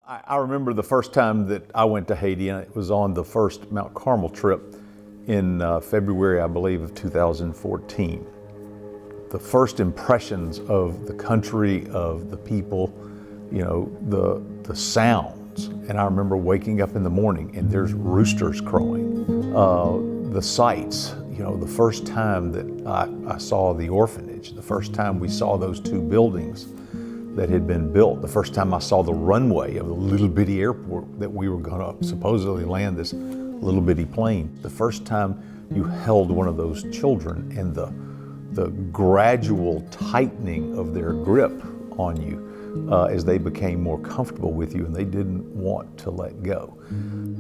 I remember the first time that I went to Haiti, and it was on the first Mount Carmel trip in February, I believe, of 2014. The first impressions of the country, of the people, you know, the sounds. And I remember waking up in the morning and there's roosters crowing. The sights, you know, the first time that I saw the orphanage, the first time we saw those two buildings that had been built, the first time I saw the runway of the little bitty airport that we were going to supposedly land this little bitty plane, the first time you held one of those children and the gradual tightening of their grip on you as they became more comfortable with you and they didn't want to let go.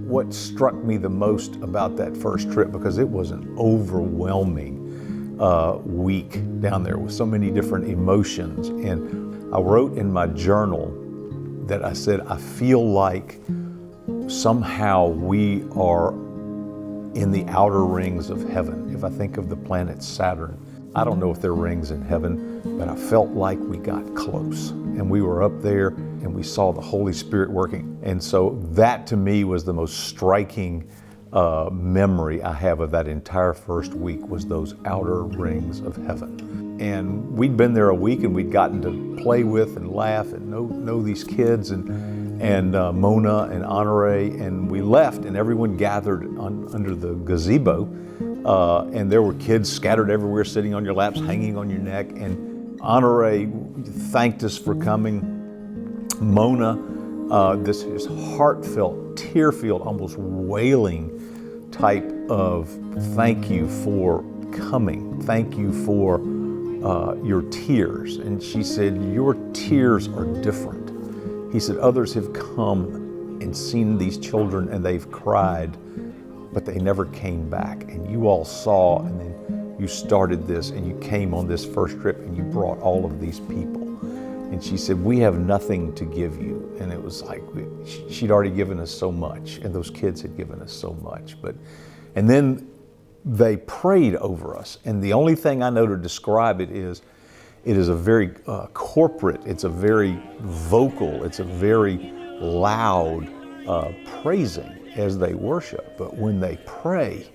What struck me the most about that first trip, because it was an overwhelming week down there with so many different emotions, and I wrote in my journal that I said, I feel like somehow we are in the outer rings of heaven. If I think of the planet Saturn, I don't know if there are rings in heaven, but I felt like we got close and we were up there and we saw the Holy Spirit working. And so that to me was the most striking memory I have of that entire first week, was those outer rings of heaven. And we'd been there a week and we'd gotten to play with and laugh and know these kids and Mona and Honore, and we left and everyone gathered under the gazebo. And there were kids scattered everywhere, sitting on your laps, hanging on your neck. And Honore thanked us for coming. Mona, this is heartfelt, tear-filled, almost wailing type of thank you for coming. Thank you for your tears. And she said, your tears are different. He said, others have come and seen these children and they've cried, but they never came back. And you all saw, and then you started this and you came on this first trip and you brought all of these people. And she said, we have nothing to give you. And it was like, she'd already given us so much, and those kids had given us so much. And then they prayed over us. And the only thing I know to describe it is a very corporate, it's a very vocal, it's a very loud praising as they worship. But when they pray,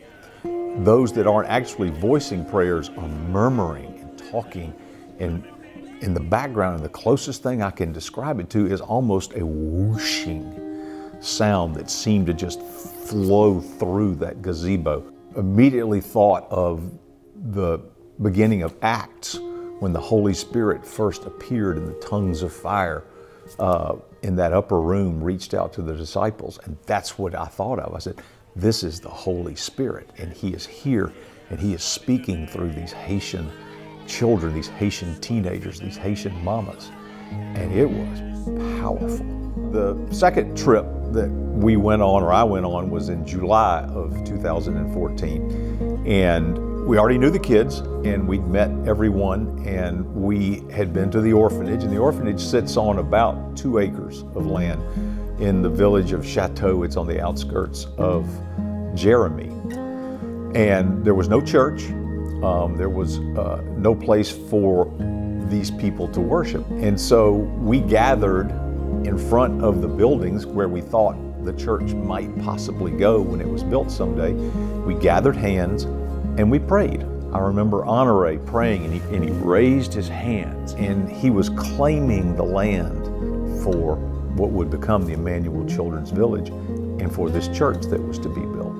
those that aren't actually voicing prayers are murmuring and talking, and in the background, and the closest thing I can describe it to is almost a whooshing sound that seemed to just flow through that gazebo. Immediately thought of the beginning of Acts, when the Holy Spirit first appeared in the tongues of fire in that upper room, reached out to the disciples. And that's what I thought of. I said, this is the Holy Spirit, and He is here, and He is speaking through these Haitian children, these Haitian teenagers, these Haitian mamas. And it was powerful. The second trip that we went on, or I went on, was in July of 2014. And we already knew the kids, and we'd met everyone, and we had been to the orphanage. And the orphanage sits on about 2 acres of land in the village of Chateau. It's on the outskirts of Jeremy. And there was no church. There was no place for these people to worship. And so we gathered in front of the buildings where we thought the church might possibly go when it was built someday. We gathered hands and we prayed. I remember Honore praying, and he raised his hands, and he was claiming the land for what would become the Emmanuel Children's Village and for this church that was to be built.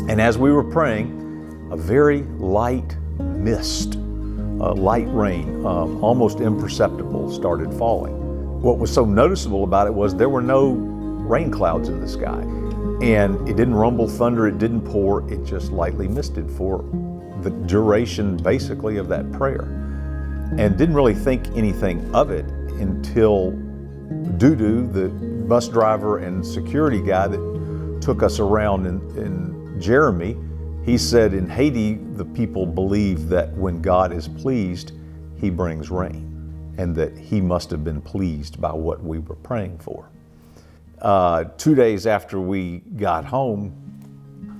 And as we were praying, a very light mist, light rain, almost imperceptible, started falling. What was so noticeable about it was there were no rain clouds in the sky. And it didn't rumble thunder, it didn't pour, it just lightly misted for the duration, basically, of that prayer. And didn't really think anything of it until Dudu, the bus driver and security guy that took us around in Jeremy, he said, in Haiti, the people believe that when God is pleased, He brings rain, and that He must have been pleased by what we were praying for. 2 days after we got home,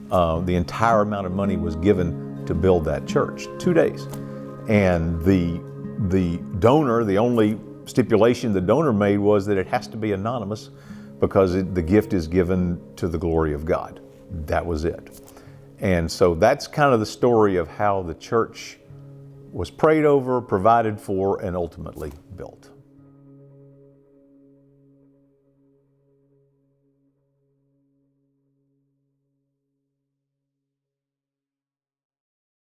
the entire amount of money was given to build that church. 2 days. And the donor, the only stipulation the donor made was that it has to be anonymous, because the gift is given to the glory of God. That was it. And so that's kind of the story of how the church was prayed over, provided for, and ultimately built.